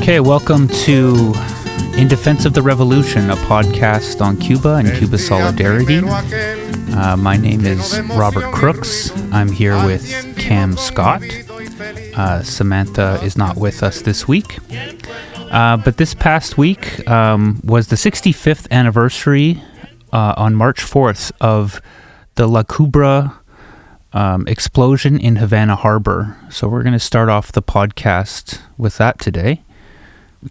Okay, welcome to In Defense of the Revolution, a podcast on Cuba and Cuba solidarity. My name is Robert Crooks. I'm here with Cam Scott. Samantha is not with us this week. But this past week was the 65th anniversary on March 4th of the La Coubre explosion in Havana Harbor. So we're going to start off the podcast with that today.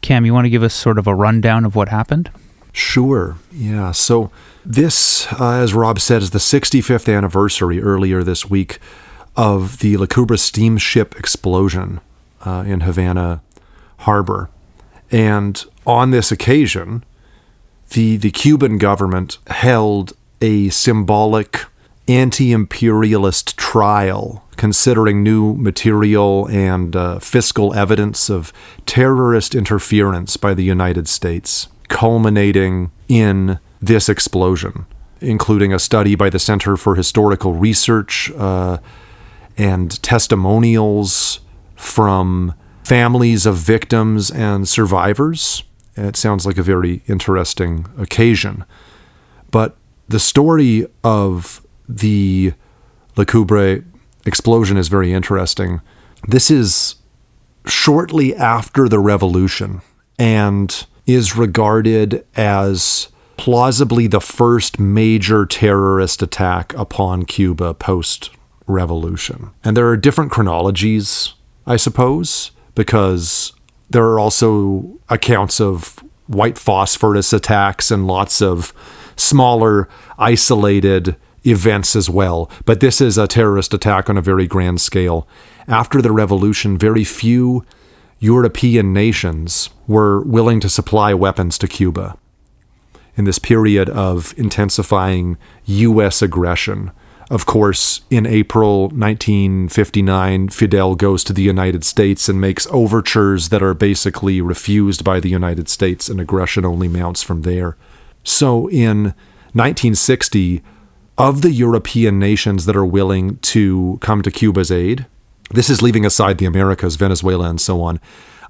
Cam, you want to give us sort of a rundown of what happened? Sure. Yeah. So this, as Rob said, is the 65th anniversary earlier this week of the La Coubre steamship explosion in Havana Harbor. And on this occasion, the Cuban government held a symbolic anti-imperialist trial considering new material and fiscal evidence of terrorist interference by the United States, culminating in this explosion, including a study by the Center for Historical Research and testimonials from families of victims and survivors. It sounds like a very interesting occasion. But the story of the La Coubre explosion is very interesting. This is shortly after the revolution and is regarded as plausibly the first major terrorist attack upon Cuba post-revolution. And there are different chronologies, I suppose, because there are also accounts of white phosphorus attacks and lots of smaller, isolated events as well. But this is a terrorist attack on a very grand scale. After the revolution, very few European nations were willing to supply weapons to Cuba in this period of intensifying U.S. aggression. Of course, in April 1959, Fidel goes to the United States and makes overtures that are basically refused by the United States, and aggression only mounts from there. So in 1960, of the European nations that are willing to come to Cuba's aid, this is leaving aside the Americas, Venezuela, and so on,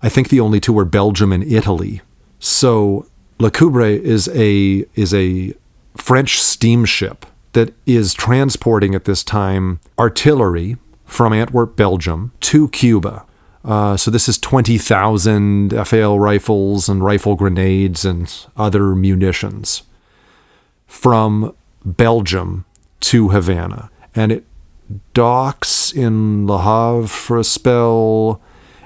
I think the only two are Belgium and Italy. So La Coubre is a French steamship that is transporting at this time artillery from Antwerp, Belgium, to Cuba. So this is 20,000 FAL rifles and rifle grenades and other munitions from Belgium to Havana. And it docks in Le Havre for a spell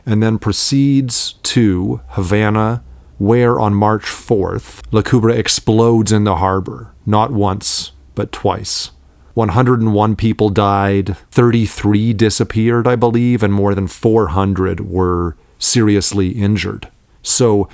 and then proceeds to Havana, where on March 4th, La Coubre explodes in the harbor, not once, but twice. 101 people died, 33 disappeared, I believe, and more than 400 were seriously injured. So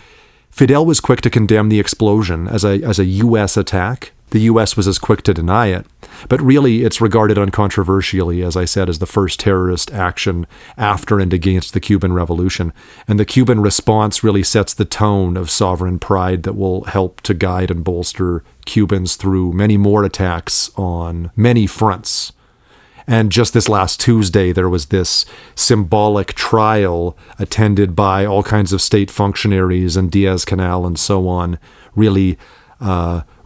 Fidel was quick to condemn the explosion as a U.S. attack. The U.S. was as quick to deny it. But really, it's regarded uncontroversially, as I said, as the first terrorist action after and against the Cuban Revolution. And the Cuban response really sets the tone of sovereign pride that will help to guide and bolster Cubans through many more attacks on many fronts. And just this last Tuesday, there was this symbolic trial attended by all kinds of state functionaries and Diaz-Canal and so on, really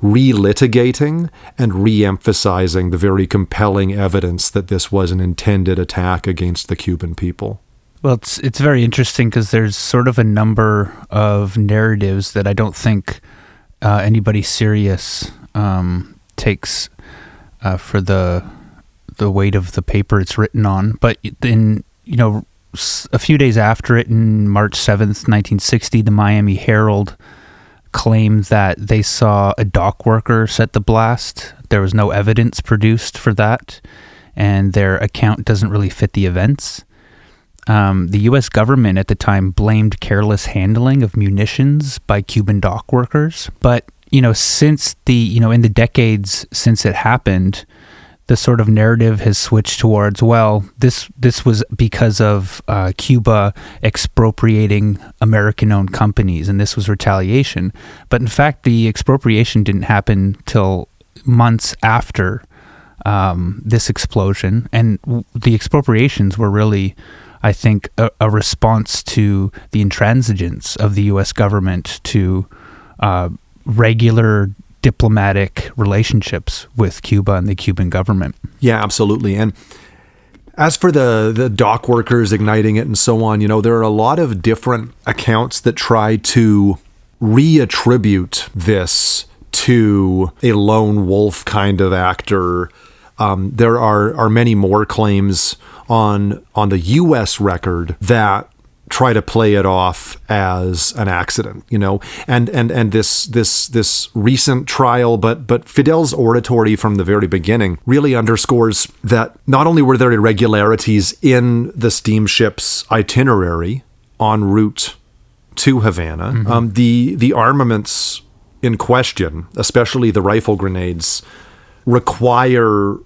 relitigating and re-emphasizing the very compelling evidence that this was an intended attack against the Cuban people. Well, it's very interesting because there's sort of a number of narratives that I don't think anybody serious takes for the weight of the paper it's written on. But then, a few days after it, in March 7th, 1960, the Miami Herald claimed that they saw a dock worker set the blast. There was no evidence produced for that, and their account doesn't really fit the events. The U.S. government at the time blamed careless handling of munitions by Cuban dock workers. But, since in the decades since it happened, the sort of narrative has switched towards, this was because of Cuba expropriating American-owned companies, and this was retaliation. But in fact, the expropriation didn't happen till months after this explosion, and the expropriations were really, I think, a response to the intransigence of the U.S. government to regular diplomatic relationships with Cuba and the Cuban government. Yeah, absolutely. And as for the dock workers igniting it and so on, there are a lot of different accounts that try to reattribute this to a lone wolf kind of actor. There are many more claims on the U.S. record that try to play it off as an accident, and this recent trial, but Fidel's oratory from the very beginning really underscores that not only were there irregularities in the steamship's itinerary en route to Havana, the armaments in question, especially the rifle grenades, require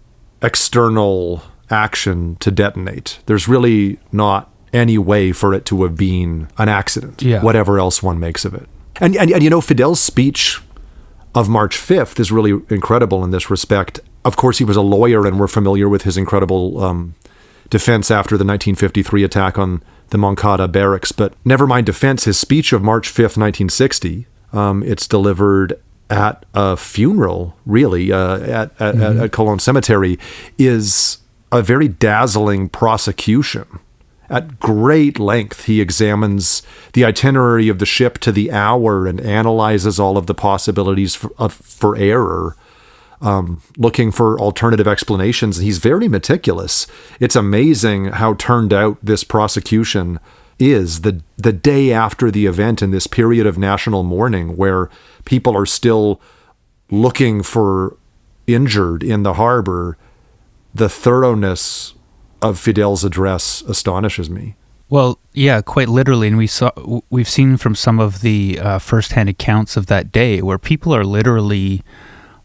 external action to detonate. There's really not any way for it to have been an accident, whatever else one makes of it. And Fidel's speech of March 5th is really incredible in this respect. Of course, he was a lawyer, and we're familiar with his incredible defense after the 1953 attack on the Moncada barracks. But never mind defense, his speech of March 5th, 1960, it's delivered at a funeral, really, at Colon Cemetery, is a very dazzling prosecution. At great length, he examines the itinerary of the ship to the hour and analyzes all of the possibilities for error, looking for alternative explanations. He's very meticulous. It's amazing how turned out this prosecution is the day after the event, in this period of national mourning where people are still looking for injured in the harbor. The thoroughness of Fidel's address astonishes me. Well, yeah, quite literally, and we've seen from some of the firsthand accounts of that day where people are literally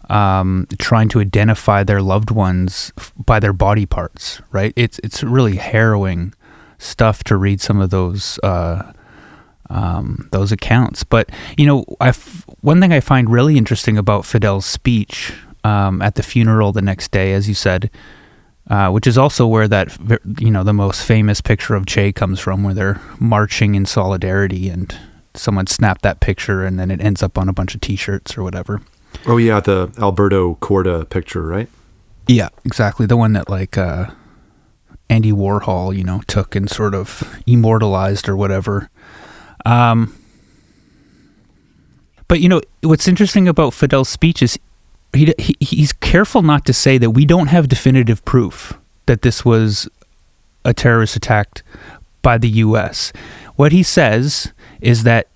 trying to identify their loved ones by their body parts. Right? It's really harrowing stuff to read some of those accounts. But one thing I find really interesting about Fidel's speech at the funeral the next day, as you said. Which is also where that, the most famous picture of Che comes from, where they're marching in solidarity, and someone snapped that picture, and then it ends up on a bunch of T-shirts or whatever. Oh yeah, the Alberto Corda picture, right? Yeah, exactly. The one that Andy Warhol, took and sort of immortalized or whatever. But what's interesting about Fidel's speech is he's careful not to say that we don't have definitive proof that this was a terrorist attack by the U.S. What he says is that,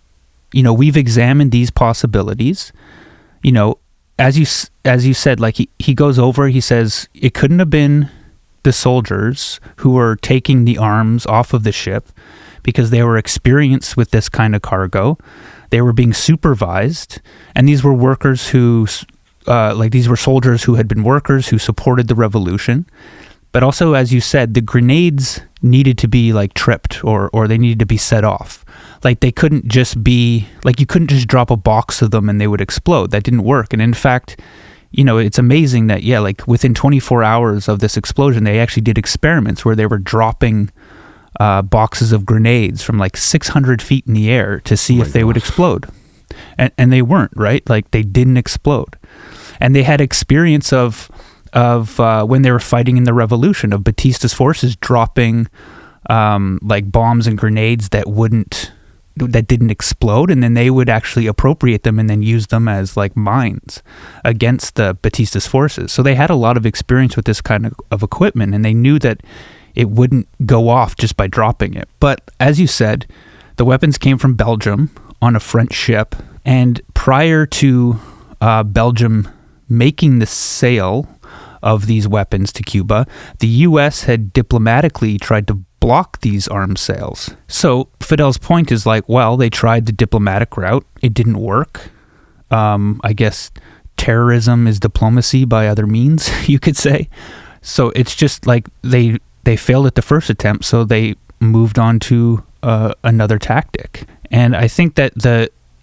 we've examined these possibilities. As you said, he goes over, he says it couldn't have been the soldiers who were taking the arms off of the ship because they were experienced with this kind of cargo. They were being supervised, and these were workers who... these were soldiers who had been workers who supported the revolution. But also, as you said, the grenades needed to be tripped or they needed to be set off. They couldn't just be, you couldn't just drop a box of them and they would explode. That didn't work. And in fact, it's amazing that, within 24 hours of this explosion, they actually did experiments where they were dropping boxes of grenades from 600 feet in the air to see if they would explode. And they weren't, right? They didn't explode. And they had experience of when they were fighting in the revolution, of Batista's forces dropping bombs and grenades that didn't explode, and then they would actually appropriate them and then use them as mines against the Batista's forces. So they had a lot of experience with this kind of equipment, and they knew that it wouldn't go off just by dropping it. But as you said, the weapons came from Belgium on a French ship, and prior to Belgium making the sale of these weapons to Cuba, the U.S. had diplomatically tried to block these arms sales. So Fidel's point is they tried the diplomatic route. It didn't work. I guess terrorism is diplomacy by other means, you could say. So it's just they failed at the first attempt, so they moved on to another tactic. And I think that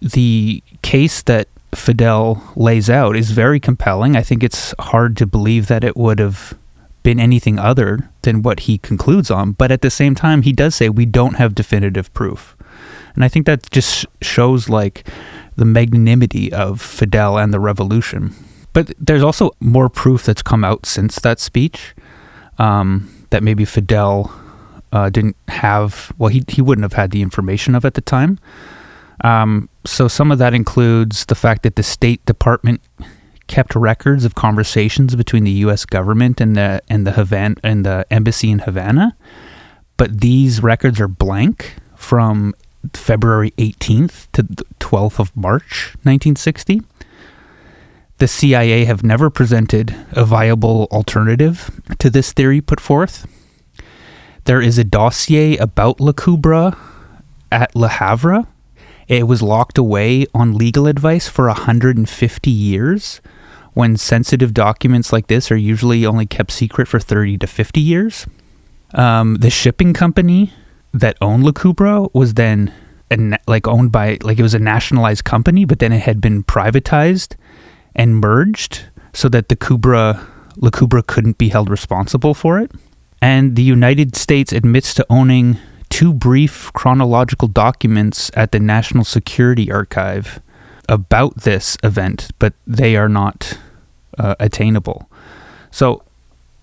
the case that Fidel lays out is very compelling. I think it's hard to believe that it would have been anything other than what he concludes on. But at the same time, he does say we don't have definitive proof. And I think that just shows like the magnanimity of Fidel and the revolution. But there's also more proof that's come out since that speech, that maybe Fidel didn't have, well, he wouldn't have had the information of at the time. So some of that includes the fact that the State Department kept records of conversations between the U.S. government and the embassy in Havana, but these records are blank from February 18th to the 12th of March 1960. The CIA have never presented a viable alternative to this theory put forth. There is a dossier about Le Coubre at Le Havre. It was locked away on legal advice for 150 years, when sensitive documents like this are usually only kept secret for 30 to 50 years. The shipping company that owned Le Coubre was then owned by, it was a nationalized company, but then it had been privatized and merged so that Le Coubre couldn't be held responsible for it. And the United States admits to owning 2 brief chronological documents at the National Security Archive about this event, but they are not attainable. So,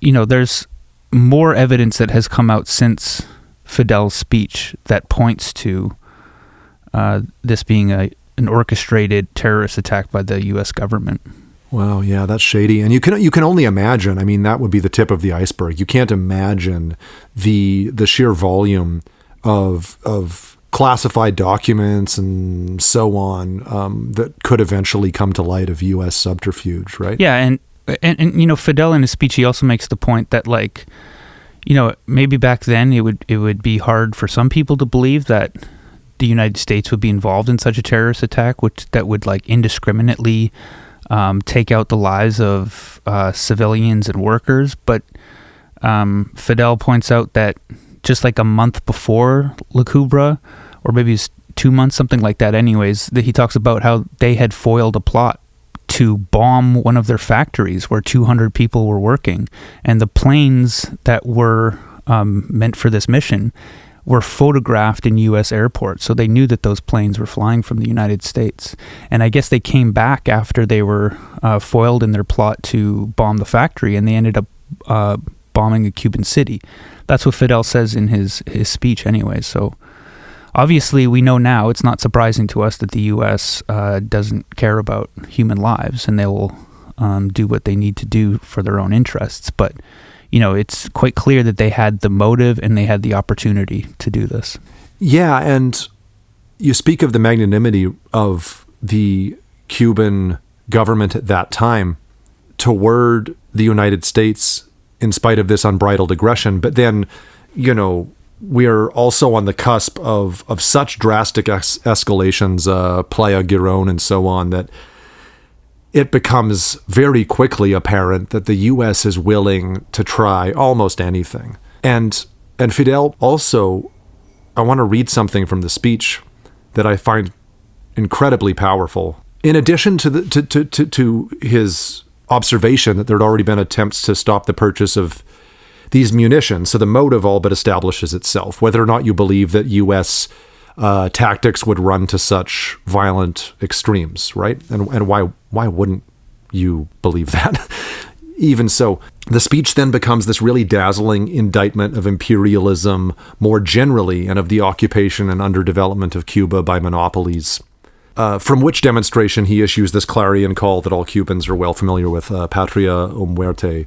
there's more evidence that has come out since Fidel's speech that points to this being an orchestrated terrorist attack by the U.S. government. Wow, yeah, that's shady. And you can only imagine, I mean, that would be the tip of the iceberg. You can't imagine the sheer volume of classified documents and so on that could eventually come to light of U.S. subterfuge, right? Yeah, and Fidel in his speech, he also makes the point that, maybe back then it would be hard for some people to believe that the United States would be involved in such a terrorist attack, that would indiscriminately take out the lives of civilians and workers. But Fidel points out that just a month before Le Coubre, or maybe it's 2 months, something like that anyways, that he talks about how they had foiled a plot to bomb one of their factories where 200 people were working. And the planes that were meant for this mission were photographed in U.S. airports. So they knew that those planes were flying from the United States. And I guess they came back after they were foiled in their plot to bomb the factory, and they ended up bombing a Cuban city. That's what Fidel says in his speech anyway. So obviously we know now, it's not surprising to us that the U.S. doesn't care about human lives, and they will do what they need to do for their own interests. But it's quite clear that they had the motive and they had the opportunity to do this. Yeah, and you speak of the magnanimity of the Cuban government at that time toward the United States in spite of this unbridled aggression. But then, we're also on the cusp of such drastic escalations, Playa Girón and so on, that it becomes very quickly apparent that the U.S. is willing to try almost anything. And Fidel also, I want to read something from the speech that I find incredibly powerful. In addition to his observation that there had already been attempts to stop the purchase of these munitions, so the motive all but establishes itself, whether or not you believe that U.S. Tactics would run to such violent extremes, right? And why wouldn't you believe that? Even so, the speech then becomes this really dazzling indictment of imperialism more generally, and of the occupation and underdevelopment of Cuba by monopolies. From which demonstration he issues this clarion call that all Cubans are well familiar with, Patria o Muerte,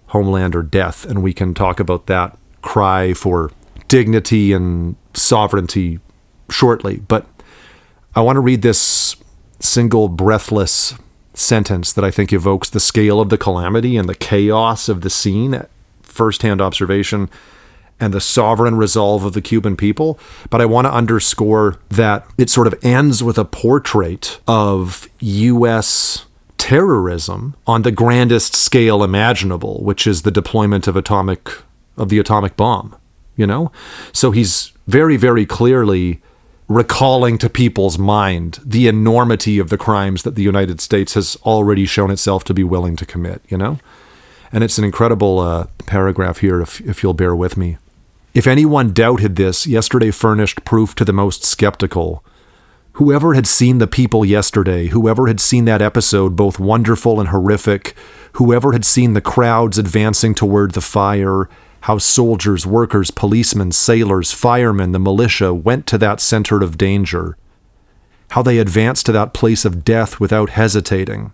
Homeland or death. And we can talk about that cry for dignity and sovereignty shortly. But I want to read this single breathless sentence that I think evokes the scale of the calamity and the chaos of the scene at firsthand observation and the sovereign resolve of the Cuban people. But I want to underscore that it sort of ends with a portrait of U.S. terrorism on the grandest scale imaginable, which is the deployment of the atomic bomb, So he's very, very clearly recalling to people's mind the enormity of the crimes that the United States has already shown itself to be willing to commit, And it's an incredible paragraph here, if you'll bear with me. If anyone doubted this, yesterday furnished proof to the most skeptical. Whoever had seen the people yesterday, whoever had seen that episode, both wonderful and horrific, whoever had seen the crowds advancing toward the fire, how soldiers, workers, policemen, sailors, firemen, the militia went to that center of danger, how they advanced to that place of death without hesitating.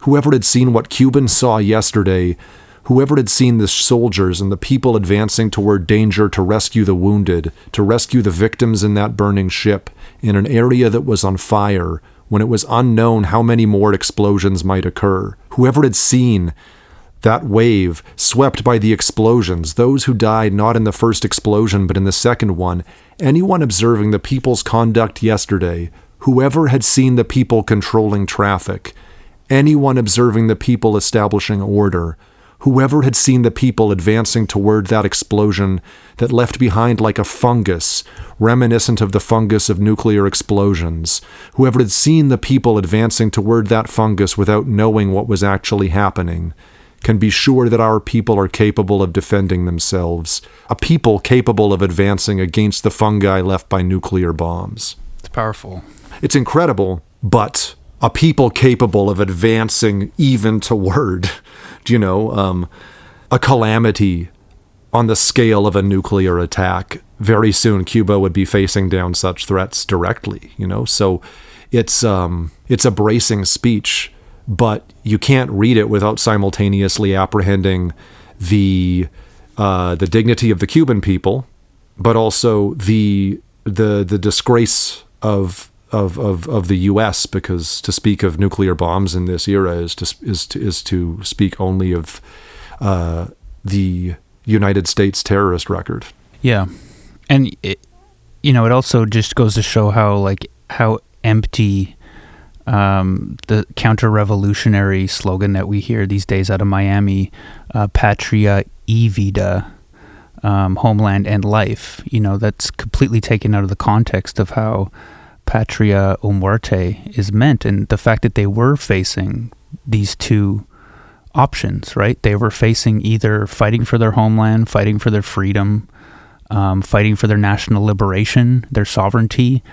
Whoever had seen what Cubans saw yesterday, whoever had seen the soldiers and the people advancing toward danger to rescue the wounded, to rescue the victims in that burning ship, in an area that was on fire, when it was unknown how many more explosions might occur, whoever had seen that wave swept by the explosions, those who died not in the first explosion but in the second one, anyone observing the people's conduct yesterday, whoever had seen the people controlling traffic, anyone observing the people establishing order, whoever had seen the people advancing toward that explosion that left behind like a fungus, reminiscent of the fungus of nuclear explosions, whoever had seen the people advancing toward that fungus without knowing what was actually happening, can be sure that our people are capable of defending themselves, a people capable of advancing against the fungi left by nuclear bombs. It's powerful. It's incredible, but a people capable of advancing even toward, a calamity on the scale of a nuclear attack. Very soon, Cuba would be facing down such threats directly, So it's a bracing speech, but you can't read it without simultaneously apprehending the dignity of the Cuban people, but also the disgrace of the U.S., because to speak of nuclear bombs in this era is to speak only of the United States terrorist record. Yeah, and it also just goes to show how empty the counter-revolutionary slogan that we hear these days out of Miami, Patria y vida, Homeland and life. That's completely taken out of the context of how Patria o Muerte is meant, and the fact that they were facing these two options, right? They were facing either fighting for their homeland, fighting for their freedom, fighting for their national liberation, their sovereignty,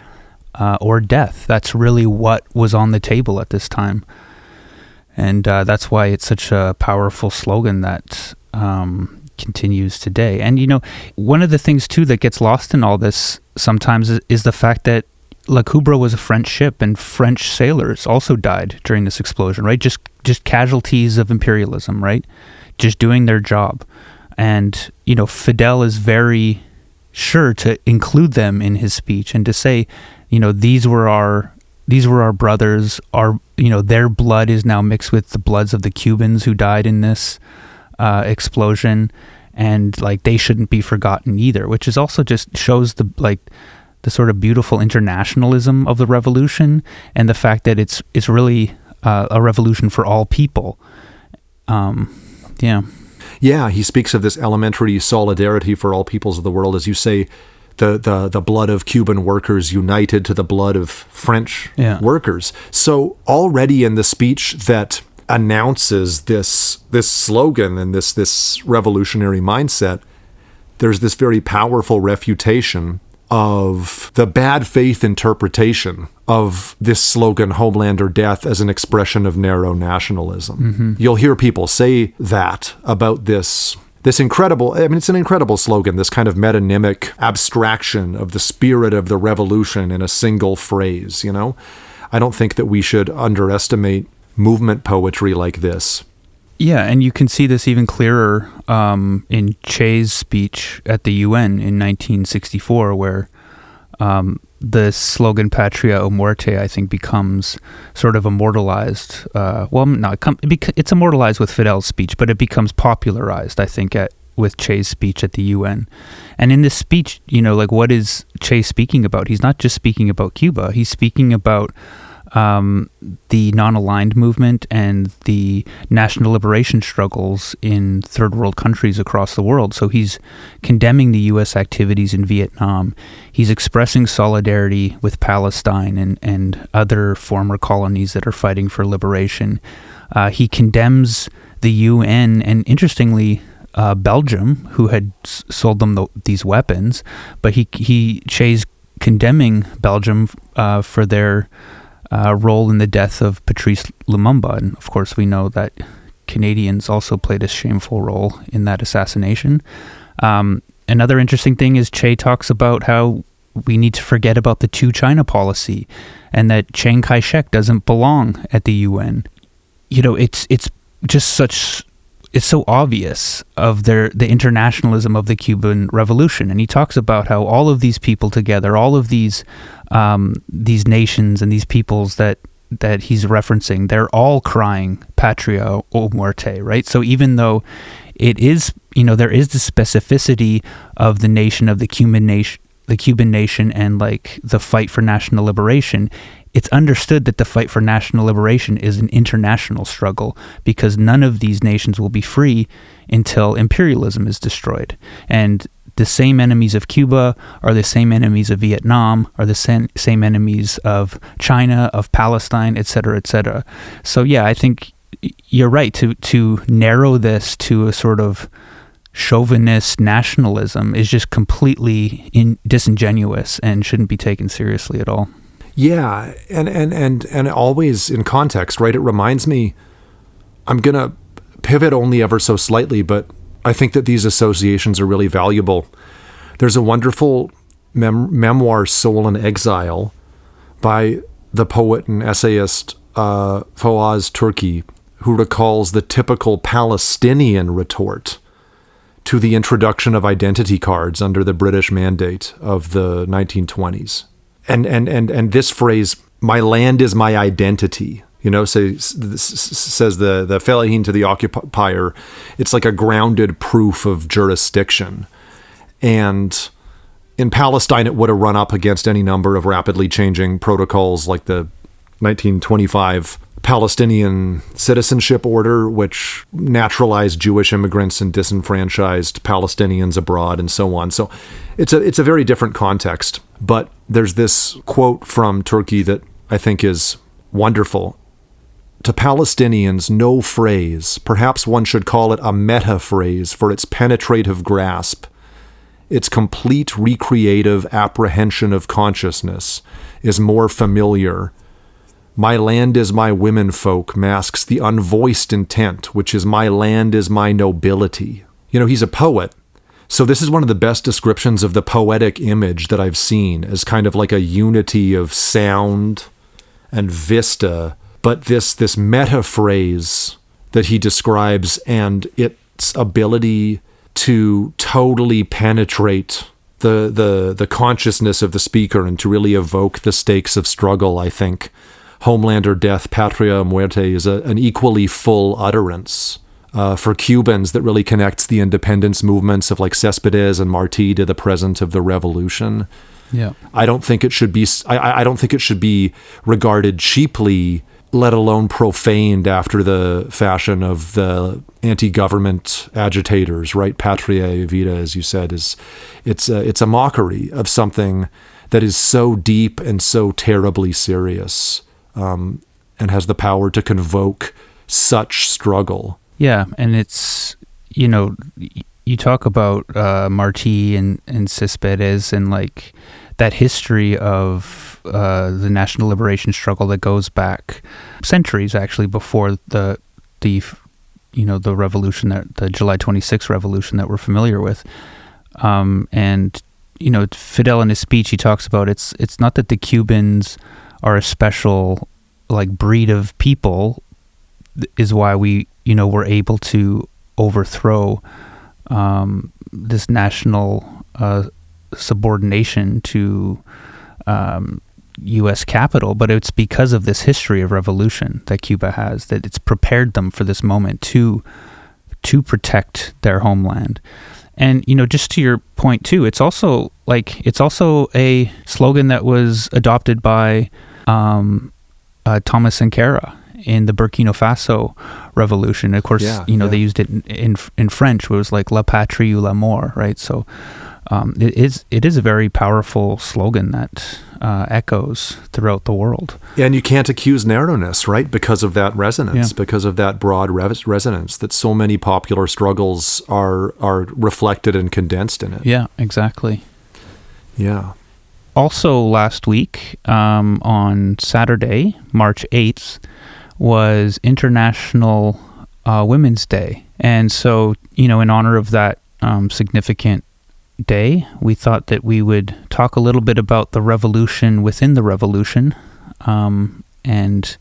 or death. That's really what was on the table at this time. And that's why it's such a powerful slogan that continues today. And, one of the things, too, that gets lost in all this sometimes is the fact that La Coubre was a French ship, and French sailors also died during this explosion, right? Just casualties of imperialism, right? Just doing their job. And, Fidel is very sure to include them in his speech and to say, these were our brothers, their blood is now mixed with the bloods of the Cubans who died in this explosion, and they shouldn't be forgotten either, which is also just shows the sort of beautiful internationalism of the revolution, and the fact that it's really a revolution for all people. Yeah, he speaks of this elementary solidarity for all peoples of the world, as you say, the blood of Cuban workers united to the blood of French workers. So already in the speech that announces this slogan and this revolutionary mindset, there's this very powerful refutation of the bad faith interpretation of this slogan, Homeland or Death, as an expression of narrow nationalism. Mm-hmm. You'll hear people say that about this incredible, it's an incredible slogan, this kind of metonymic abstraction of the spirit of the revolution in a single phrase, I don't think that we should underestimate movement poetry like this. Yeah, and you can see this even clearer in Che's speech at the UN in 1964, where the slogan Patria o Muerte, I think, becomes sort of immortalized. It's immortalized with Fidel's speech, but it becomes popularized, I think, with Che's speech at the UN. And in this speech, what is Che speaking about? He's not just speaking about Cuba. He's speaking about the non-aligned movement and the national liberation struggles in third world countries across the world. So he's condemning the U.S. activities in Vietnam. He's expressing solidarity with Palestine and other former colonies that are fighting for liberation. He condemns the UN, and interestingly, Belgium, who had sold them these weapons, but Che's condemning Belgium for their role in the death of Patrice Lumumba. And of course, we know that Canadians also played a shameful role in that assassination. Another interesting thing is Che talks about how we need to forget about the two China policy and that Chiang Kai-shek doesn't belong at the UN. It's just it's so obvious of the internationalism of the Cuban Revolution. And he talks about how all of these people together, all of these nations and these peoples that he's referencing, they're all crying Patria o Muerte, right? So even though it is, there is the specificity of the nation, of the Cuban nation and like the fight for national liberation, it's understood that the fight for national liberation is an international struggle because none of these nations will be free until imperialism is destroyed. And the same enemies of Cuba are the same enemies of Vietnam, are the same enemies of China, of Palestine, et cetera, et cetera. So yeah, I think you're right to narrow this to a sort of chauvinist nationalism is just completely disingenuous and shouldn't be taken seriously at all. Yeah, and always in context, right? It reminds me, I'm going to pivot only ever so slightly, but I think that these associations are really valuable. There's a wonderful memoir, Soul in Exile, by the poet and essayist Fawaz Turki, who recalls the typical Palestinian retort to the introduction of identity cards under the British Mandate of the 1920s. And this phrase, "my land is my identity," says the Felahin to the occupier. It's like a grounded proof of jurisdiction. And in Palestine, it would have run up against any number of rapidly changing protocols like the 1925 Palestinian Citizenship Order, which naturalized Jewish immigrants and disenfranchised Palestinians abroad and so on. So it's a very different context. But there's this quote from Turkey that I think is wonderful. To Palestinians, no phrase, perhaps one should call it a meta-phrase for its penetrative grasp, its complete recreative apprehension of consciousness, is more familiar. My land is my womenfolk masks the unvoiced intent, which is my land is my nobility. He's a poet. So this is one of the best descriptions of the poetic image that I've seen as kind of like a unity of sound and vista. But this meta phrase that he describes and its ability to totally penetrate the consciousness of the speaker and to really evoke the stakes of struggle, I think Homeland or Death, Patria o Muerte is an equally full utterance for Cubans that really connects the independence movements of like Cespedes and Martí to the present of the revolution. Yeah, I don't think it should be. I don't think it should be regarded cheaply, let alone profaned after the fashion of the anti-government agitators. Right, Patria Vita, as you said, it's a mockery of something that is so deep and so terribly serious, and has the power to convoke such struggle. Yeah, and it's, you talk about Martí and Cespedes and like that history of the national liberation struggle that goes back centuries actually before the revolution, the July 26th revolution that we're familiar with. And Fidel in his speech, he talks about it's not that the Cubans are a special like breed of people is why we were able to overthrow this national subordination to U.S. capital, but it's because of this history of revolution that Cuba has, that it's prepared them for this moment to protect their homeland. And just to your point too, it's also a slogan that was adopted by Thomas Sankara in the Burkina Faso revolution. Of course, they used it in French, where it was like La Patrie ou la mort, right? So it is a very powerful slogan that echoes throughout the world. And you can't accuse narrowness, right? Because of that resonance, because of that broad resonance, that so many popular struggles are reflected and condensed in it. Yeah, exactly. Yeah. Also last week, on Saturday, March 8th, was International Women's Day. And so, in honor of that significant day, we thought that we would talk a little bit about the revolution within the revolution. And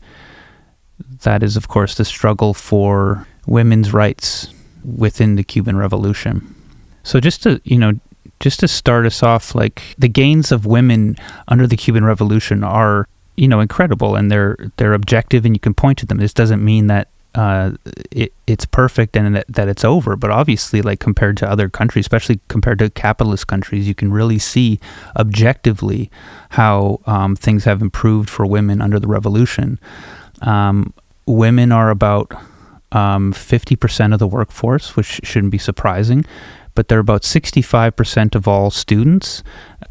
that is, of course, the struggle for women's rights within the Cuban Revolution. So just to start us off, like, the gains of women under the Cuban Revolution are, incredible, and they're objective, and you can point to them. This doesn't mean that it's perfect and that it's over, but obviously, like, compared to other countries, especially compared to capitalist countries, you can really see objectively how things have improved for women under the revolution. Women are about 50% of the workforce, which shouldn't be surprising, but they're about 65% of all students.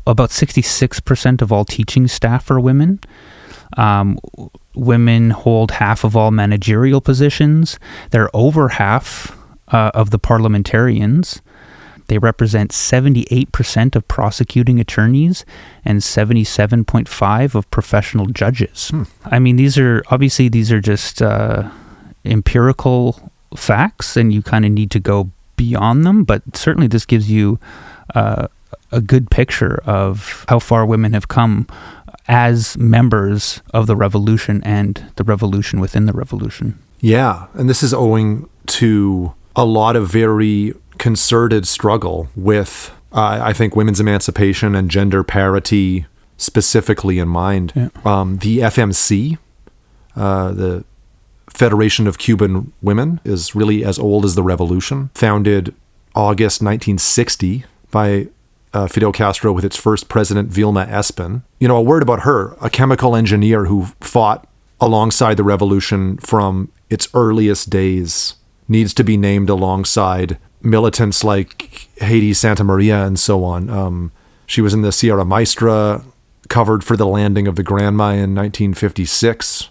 About 66% of all teaching staff are women. Women hold half of all managerial positions. They're over half of the parliamentarians. They represent 78% of prosecuting attorneys and 77.5% of professional judges. I mean, these are just empirical facts, and you kind of need to go beyond them, but certainly this gives you a good picture of how far women have come as members of the revolution and the revolution within the revolution. Yeah, and this is owing to a lot of very concerted struggle with, I think, women's emancipation and gender parity specifically in mind. Yeah. The FMC, the Federation of Cuban Women, is really as old as the revolution, founded August 1960 by Fidel Castro with its first president, Vilma Espin. A word about her, a chemical engineer who fought alongside the revolution from its earliest days, needs to be named alongside militants like Haiti Santa Maria and so on. She was in the Sierra Maestra, covered for the landing of the Granma in 1956.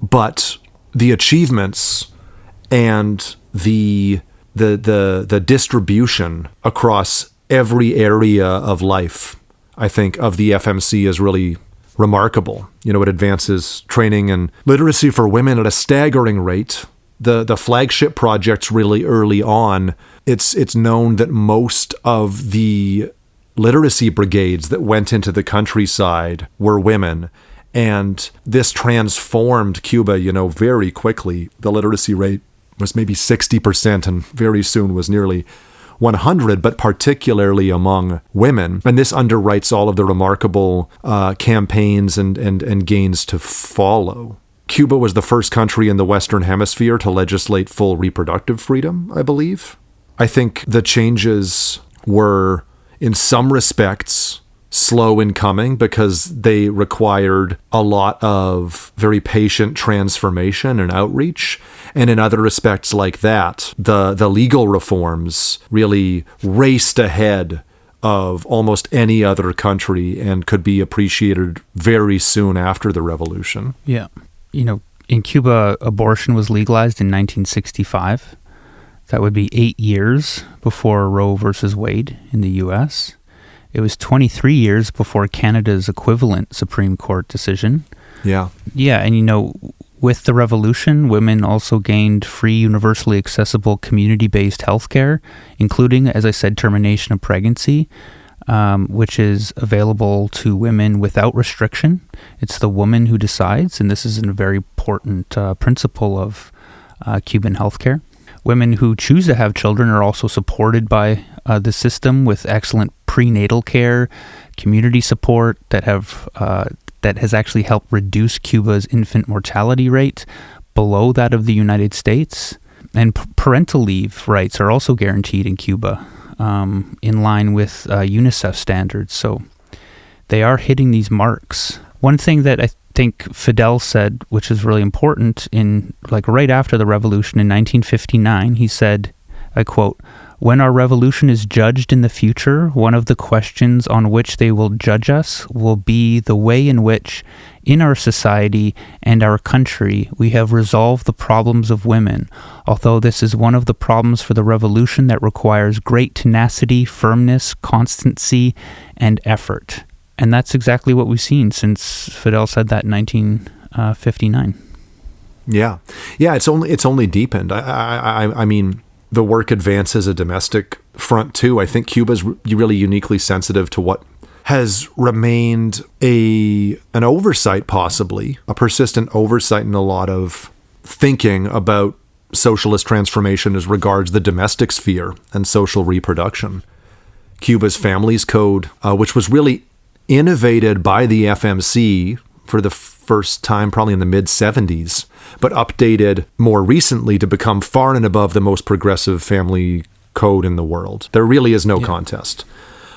But the achievements and the distribution across every area of life, I think, of the FMC is really remarkable. It advances training and literacy for women at a staggering rate. The flagship projects really early on, it's known that most of the literacy brigades that went into the countryside were women. And this transformed Cuba, very quickly. The literacy rate was maybe 60% and very soon was nearly 100, but particularly among women. And this underwrites all of the remarkable campaigns and gains to follow. Cuba was the first country in the Western Hemisphere to legislate full reproductive freedom, I believe. I think the changes were, in some respects, slow in coming because they required a lot of very patient transformation and outreach. And in other respects like that, the legal reforms really raced ahead of almost any other country and could be appreciated very soon after the revolution. Yeah. In Cuba, abortion was legalized in 1965. That would be 8 years before Roe versus Wade in the U.S. It was 23 years before Canada's equivalent Supreme Court decision. Yeah. Yeah, and with the revolution, women also gained free, universally accessible, community-based healthcare, including, as I said, termination of pregnancy, which is available to women without restriction. It's the woman who decides, and this is a very important principle of Cuban healthcare. Women who choose to have children are also supported by the system with excellent prenatal care, community support that has actually helped reduce Cuba's infant mortality rate below that of the United States. And parental leave rights are also guaranteed in Cuba, in line with UNICEF standards. So they are hitting these marks. One thing that I think Fidel said, which is really important, right after the revolution in 1959, he said, I quote, "When our revolution is judged in the future, one of the questions on which they will judge us will be the way in which, in our society and our country, we have resolved the problems of women, although this is one of the problems for the revolution that requires great tenacity, firmness, constancy, and effort." And that's exactly what we've seen since Fidel said that in 1959. Yeah. It's only deepened. I mean, the work advances a domestic front too. I think Cuba's really uniquely sensitive to what has remained an oversight, possibly a persistent oversight in a lot of thinking about socialist transformation as regards the domestic sphere and social reproduction. Cuba's Families Code, which was really innovated by the FMC for the first time probably in the mid-70s, but updated more recently to become far and above the most progressive family code in the world. There really is no contest.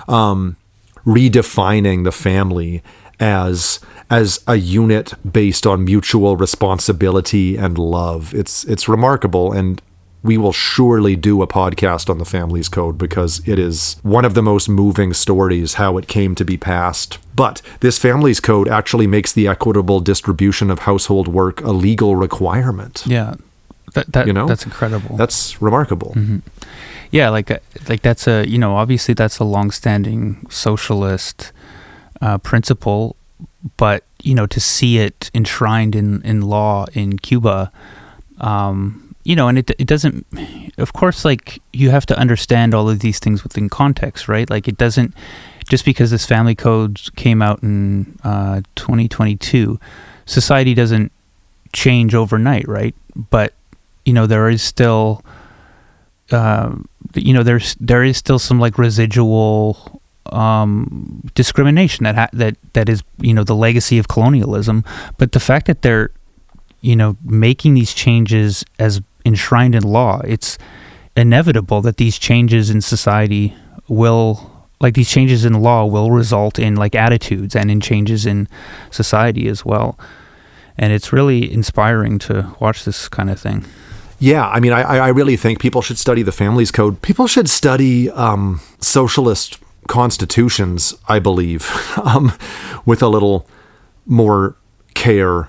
Redefining the family as a unit based on mutual responsibility and love. It's remarkable, and we will surely do a podcast on the Families Code because it is one of the most moving stories how it came to be passed. But this Families Code actually makes the equitable distribution of household work a legal requirement. Yeah, that's incredible. That's remarkable. Mm-hmm. Yeah, like that's obviously that's a longstanding socialist principle, but to see it enshrined in law in Cuba. And it doesn't, of course, like you have to understand all of these things within context, right? Like it doesn't, just because this family code came out in 2022, society doesn't change overnight, right? But, there is still, there is still some like residual discrimination that is, the legacy of colonialism. But the fact that they're, making these changes as enshrined in law, it's inevitable that these changes in society these changes in law will result in like attitudes and in changes in society as well. And it's really inspiring to watch this kind of thing. Yeah, I mean, I really think people should study the Families Code. People should study socialist constitutions, I believe, with a little more care.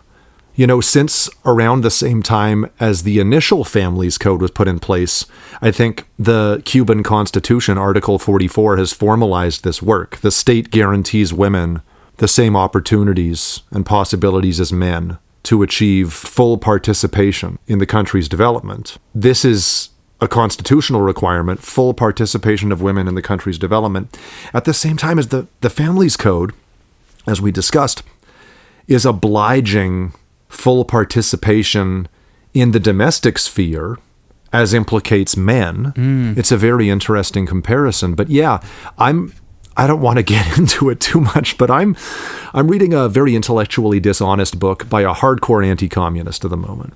Since around the same time as the initial Families Code was put in place, I think the Cuban Constitution, Article 44, has formalized this work. The state guarantees women the same opportunities and possibilities as men to achieve full participation in the country's development. This is a constitutional requirement, full participation of women in the country's development. At the same time as the Families Code, as we discussed, is obliging full participation in the domestic sphere as implicates men. It's a very interesting comparison. But yeah, I don't want to get into it too much, but I'm reading a very intellectually dishonest book by a hardcore anti-communist at the moment,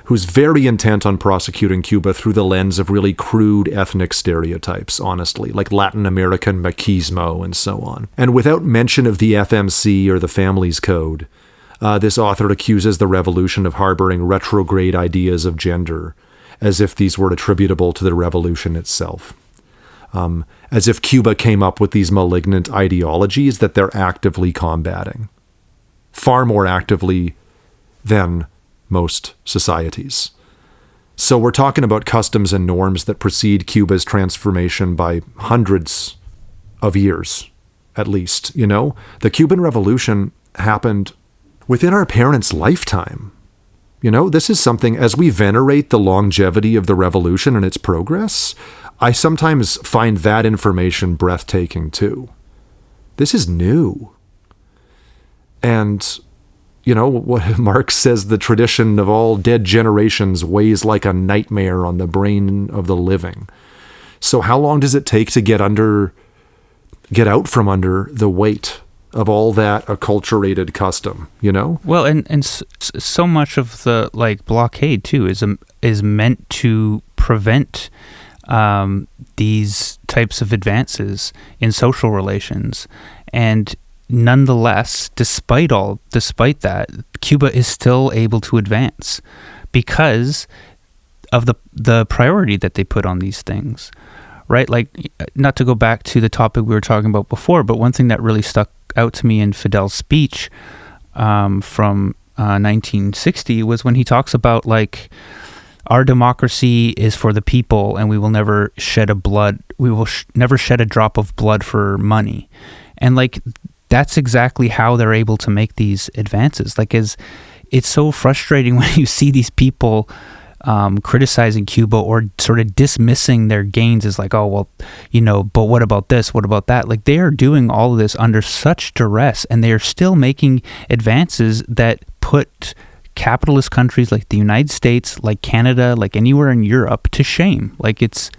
who's very intent on prosecuting Cuba through the lens of really crude ethnic stereotypes, honestly, like Latin American machismo and so on. And without mention of the FMC or the Families Code, this author accuses the revolution of harboring retrograde ideas of gender, as if these were attributable to the revolution itself. As if Cuba came up with these malignant ideologies that they're actively combating, far more actively than most societies. So we're talking about customs and norms that precede Cuba's transformation by hundreds of years, at least. The Cuban Revolution happened within our parents' lifetime. This is something, as we venerate the longevity of the revolution and its progress, I sometimes find that information breathtaking too. This is new. And, what Marx says, the tradition of all dead generations weighs like a nightmare on the brain of the living. So how long does it take to get out from under the weight of all that acculturated custom, Well, and so much of the blockade too is meant to prevent these types of advances in social relations, and nonetheless, despite that, Cuba is still able to advance because the priority that they put on these things, right? Like, not to go back to the topic we were talking about before, but one thing that really stuck out to me in Fidel's speech from 1960 was when he talks about, like, our democracy is for the people, and we will never shed never shed a drop of blood for money. And, like, that's exactly how they're able to make these advances. Like, it's so frustrating when you see these people criticizing Cuba or sort of dismissing their gains as like, oh, well, but what about this? What about that? Like, they are doing all of this under such duress, and they are still making advances that put capitalist countries like the United States, like Canada, like anywhere in Europe to shame. Like, it's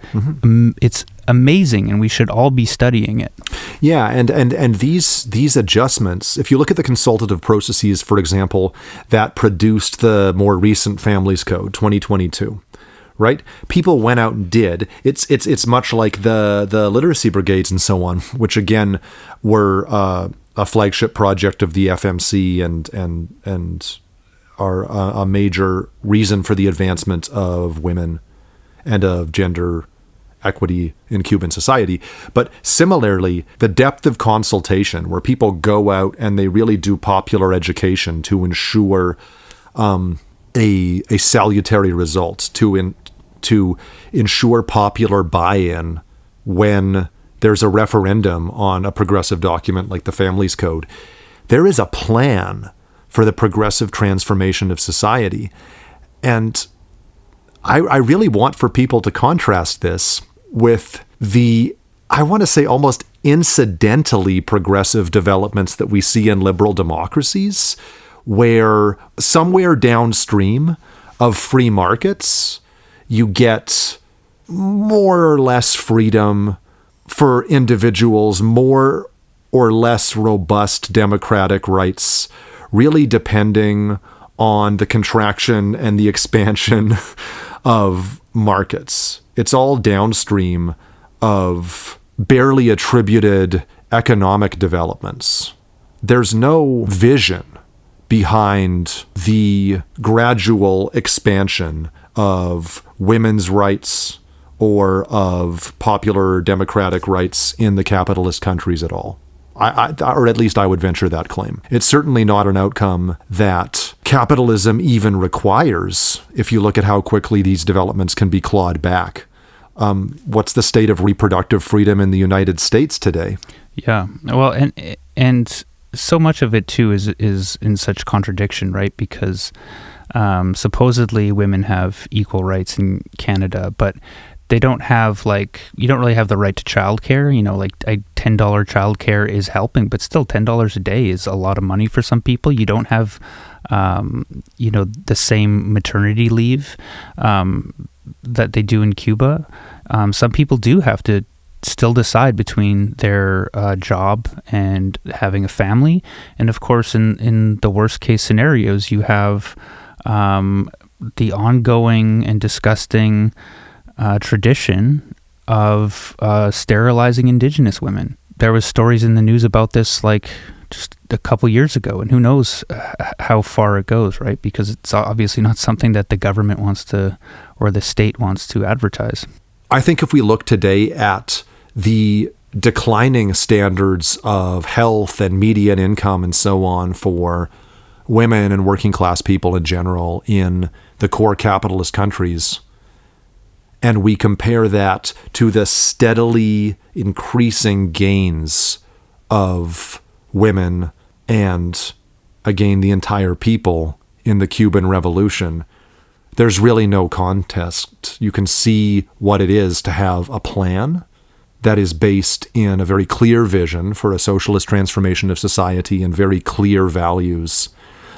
amazing, and we should all be studying it. Yeah, and these adjustments, if you look at the consultative processes, for example, that produced the more recent Families Code 2022, right? People went out and did. It's much like the literacy brigades and so on, which again were a flagship project of the FMC and are a major reason for the advancement of women and of gender equity in Cuban society. But similarly, the depth of consultation, where people go out and they really do popular education to ensure a salutary result, to ensure popular buy-in when there's a referendum on a progressive document like the Families Code. There is a plan for the progressive transformation of society. And I really want for people to contrast this with I want to say almost incidentally progressive developments that we see in liberal democracies, where somewhere downstream of free markets, you get more or less freedom for individuals, more or less robust democratic rights, really depending on the contraction and the expansion of markets. It's all downstream of barely attributed economic developments. There's no vision behind the gradual expansion of women's rights or of popular democratic rights in the capitalist countries at all. Or at least I would venture that claim. It's certainly not an outcome that capitalism even requires, if you look at how quickly these developments can be clawed back. What's the state of reproductive freedom in the United States today? Yeah, well, and so much of it too is in such contradiction, right? Because supposedly women have equal rights in Canada, but they don't have, like, you don't really have the right to childcare. Like, $10 childcare is helping, but still $10 a day is a lot of money for some people. You don't have, the same maternity leave that they do in Cuba. Some people do have to still decide between their job and having a family. And of course, in the worst case scenarios, you have the ongoing and disgusting tradition of sterilizing Indigenous women. There was stories in the news about this, like, just a couple years ago, and who knows how far it goes, right? Because it's obviously not something that the government wants to, or the state wants to advertise. I think if we look today at the declining standards of health and median income and so on for women and working class people in general in the core capitalist countries, and we compare that to the steadily increasing gains of women and, again, the entire people in the Cuban Revolution, there's really no contest. You can see what it is to have a plan that is based in a very clear vision for a socialist transformation of society and very clear values.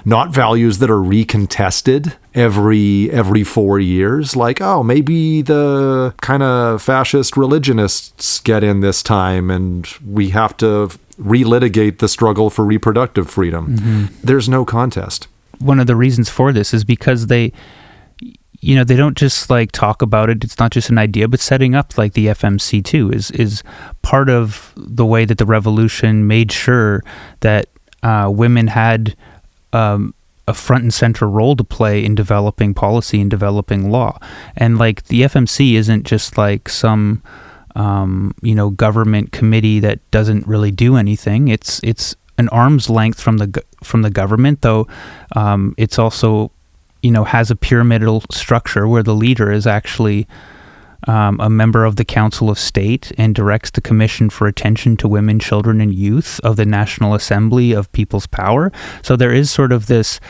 Not values that are recontested every 4 years, like, oh, maybe the kind of fascist religionists get in this time and we have to relitigate the struggle for reproductive freedom. Mm-hmm. There's no contest. One of the reasons for this is because they don't just like talk about it. It's not just an idea, but setting up like the FMC too is part of the way that the revolution made sure that women had a a front and center role to play in developing policy and developing law. And like the FMC isn't just like some government committee that doesn't really do anything. It's an arm's length from the government, though. It's also has a pyramidal structure where the leader is actually a member of the Council of State and directs the Commission for Attention to Women, Children, and Youth of the National Assembly of People's Power. So there is sort of this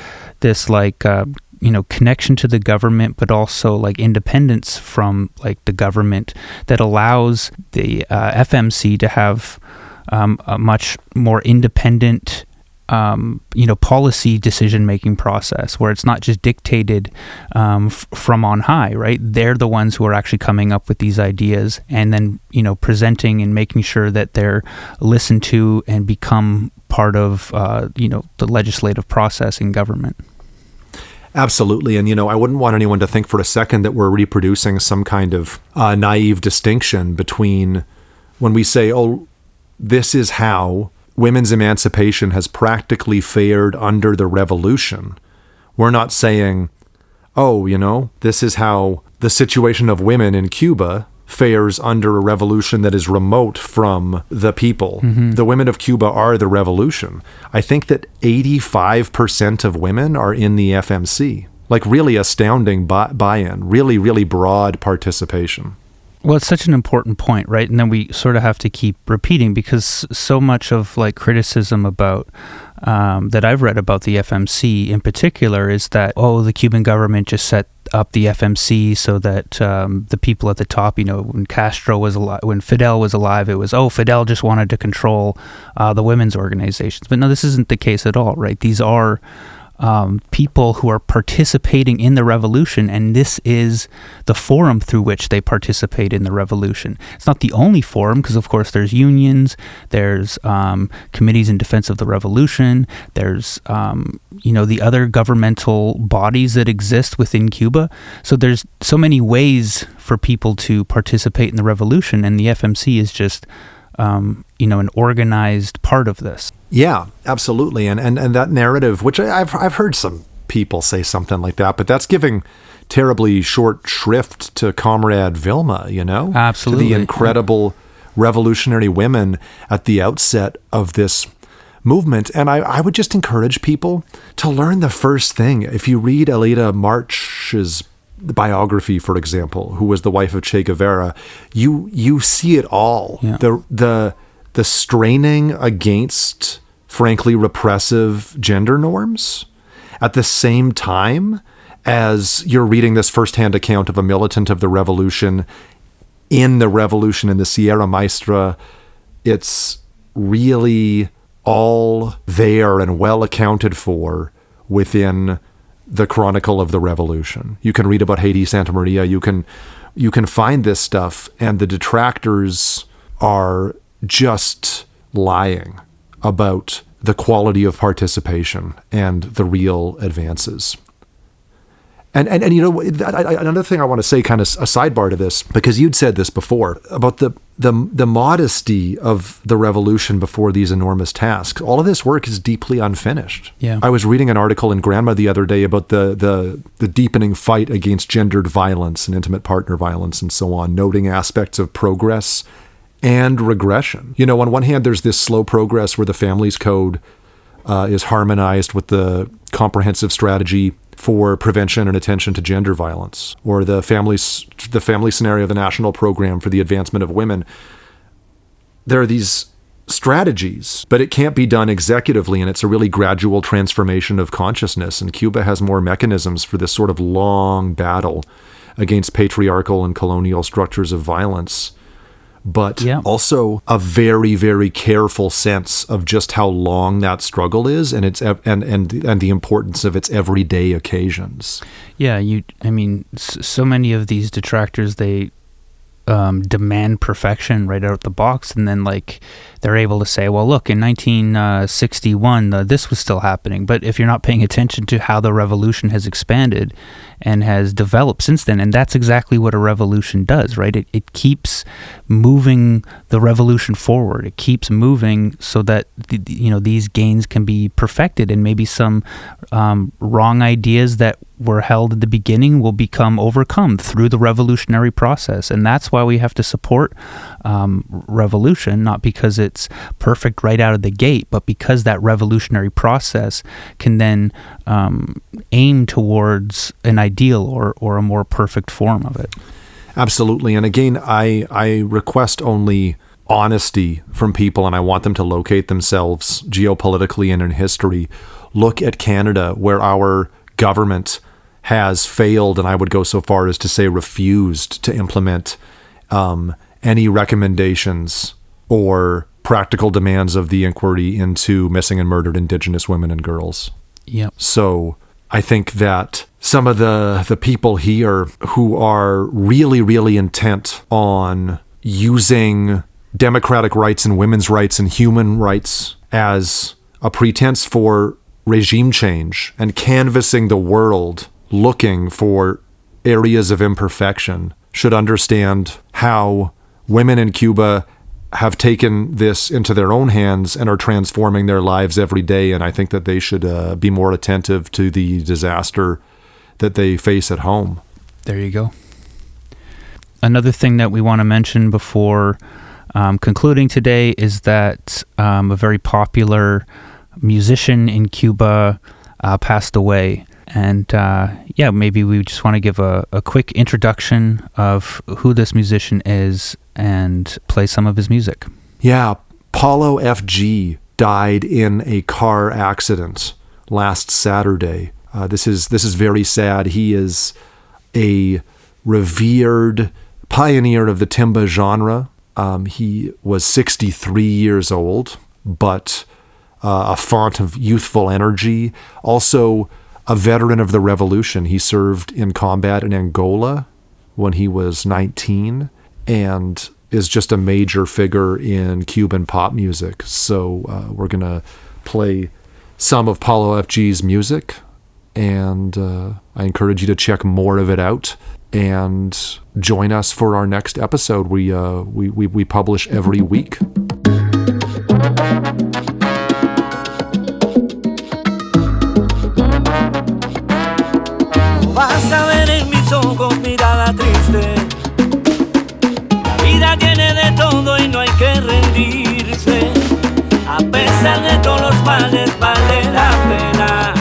connection to the government, but also like independence from like the government that allows the FMC to have a much more independent policy decision-making process where it's not just dictated from on high, right? They're the ones who are actually coming up with these ideas and then, presenting and making sure that they're listened to and become part of, the legislative process in government. Absolutely. And, I wouldn't want anyone to think for a second that we're reproducing some kind of naive distinction between when we say, oh, this is how women's emancipation has practically fared under the revolution. We're not saying, oh, this is how the situation of women in Cuba fares under a revolution that is remote from the people. Mm-hmm. The women of Cuba are the revolution. I think that 85% of women are in the FMC. Like really astounding buy-in, really, really broad participation. Well, it's such an important point, right? And then we sort of have to keep repeating because so much of like criticism about that I've read about the FMC in particular is that, the Cuban government just set up the FMC so that the people at the top, when Castro was alive, when Fidel was alive, it was, Fidel just wanted to control the women's organizations. But no, this isn't the case at all, right? These are people who are participating in the revolution, and this is the forum through which they participate in the revolution. It's not the only forum, because of course there's unions, there's committees in defense of the revolution, there's the other governmental bodies that exist within Cuba. So there's so many ways for people to participate in the revolution, and the FMC is just an organized part of this. Yeah, absolutely. And that narrative, which I've heard some people say something like that, but that's giving terribly short shrift to Comrade Vilma, Absolutely. To the incredible revolutionary women at the outset of this movement. And I would just encourage people to learn the first thing. If you read Elida March's biography, for example, who was the wife of Che Guevara, you see it all. Yeah. The straining against, frankly, repressive gender norms at the same time as you're reading this firsthand account of a militant of the revolution in the Sierra Maestra. It's really all there and well accounted for within the Chronicle of the Revolution. You can read about Haiti Santa Maria. You can find this stuff, and the detractors are just lying about the quality of participation and the real advances. And another thing I want to say, kind of a sidebar to this, because you'd said this before about the modesty of the revolution before these enormous tasks. All of this work is deeply unfinished. Yeah. I was reading an article in Grandma the other day about the deepening fight against gendered violence and intimate partner violence and so on, noting aspects of progress and regression. On one hand, there's this slow progress where the Families Code is harmonized with the comprehensive strategy for prevention and attention to gender violence, or the family scenario of the National Program for the Advancement of Women. There are these strategies, but it can't be done executively, and it's a really gradual transformation of consciousness. And Cuba has more mechanisms for this sort of long battle against patriarchal and colonial structures of violence, but also a very, very careful sense of just how long that struggle is, and its and the importance of its everyday occasions. Yeah, so many of these detractors, they demand perfection right out the box, and then like they're able to say, well, look, in 1961 this was still happening. But if you're not paying attention to how the revolution has expanded and has developed since then, and that's exactly what a revolution does, right? It keeps moving the revolution forward. It keeps moving so that these gains can be perfected, and maybe some wrong ideas that were held at the beginning will become overcome through the revolutionary process. And that's why we have to support revolution, not because it's perfect right out of the gate, but because that revolutionary process can then aim towards an ideal or a more perfect form of it. Absolutely. And again, I request only honesty from people, and I want them to locate themselves geopolitically and in history. Look at Canada, where our government has failed, and I would go so far as to say refused to implement any recommendations or practical demands of the inquiry into missing and murdered Indigenous women and girls. Yep. So I think that some of the people here who are really, really intent on using democratic rights and women's rights and human rights as a pretense for regime change and canvassing the world looking for areas of imperfection should understand how women in Cuba have taken this into their own hands and are transforming their lives every day. And I think that they should be more attentive to the disaster that they face at home. There you go. Another thing that we want to mention before concluding today is that a very popular musician in Cuba passed away. And maybe we just want to give a quick introduction of who this musician is and play some of his music. Yeah, Paulo FG died in a car accident last Saturday. This is very sad. He is a revered pioneer of the timba genre. He was 63 years old, but a font of youthful energy. Also a veteran of the revolution. He served in combat in Angola when he was 19 and is just a major figure in Cuban pop music. So we're going to play some of Paulo FG's music, and I encourage you to check more of it out and join us for our next episode. We publish every week. Vas a ver en mis ojos mirada triste. La vida tiene de todo y no hay que rendirse. A pesar de todos los males vale la pena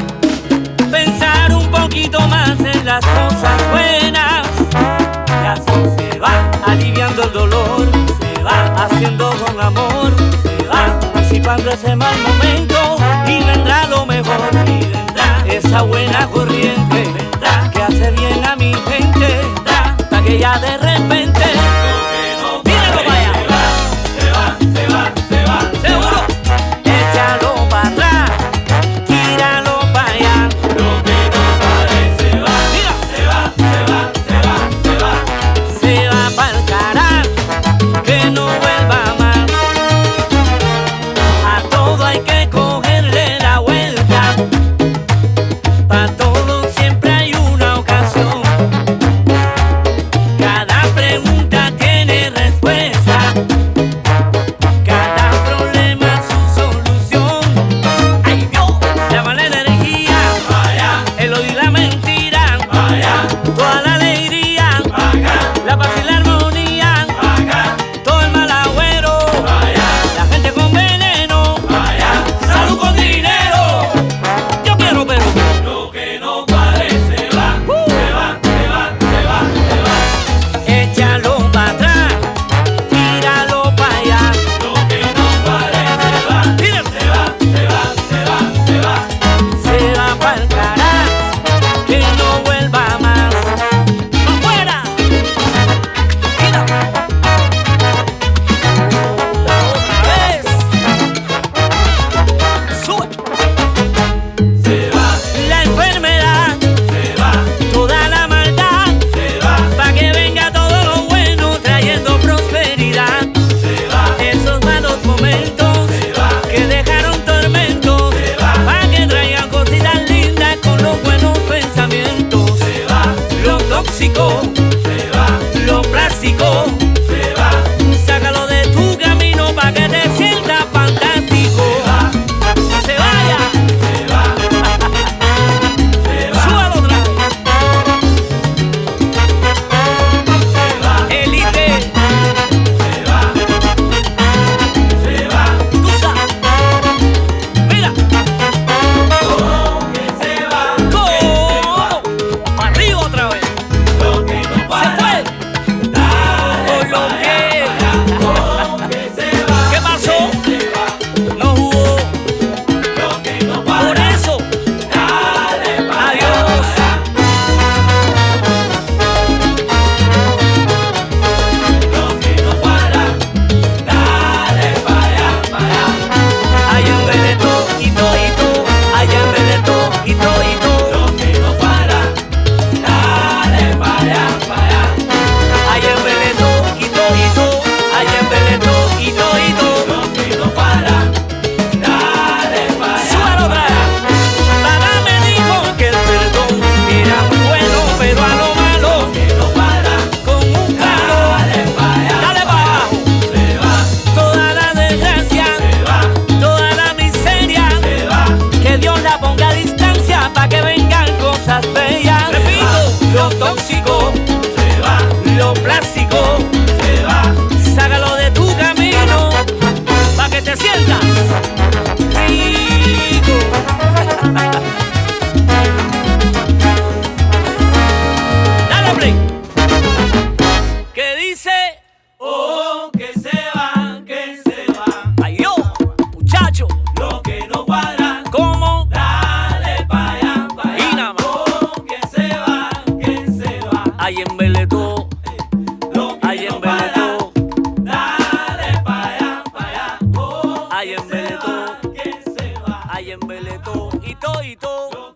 pensar un poquito más en las cosas buenas. Y así se va aliviando el dolor, se va haciendo con amor, se va disipando ese mal momento y vendrá lo mejor, y vendrá esa buena corriente, vendrá que hace bien a mi gente, vendrá para que ya de repente míralo vaya, se va, seguro, échalo para atrás, tíralo para allá, lo que no parece va, mira, se va para el carajo, que no vuelva más, a todo hay que cogerle la vuelta, para todo siempre hay una ocasión, cada pregunta Coubre, que dice, oh, que se va, que se va. Ay, yo, muchacho, lo que no cuadra, ¿cómo? Dale pa' allá, y nada más. Oh, que se va, ay, embeleto, ay, embeleto, dale pa' allá, oh, ay, embeleto, ay, embeleto, y todo,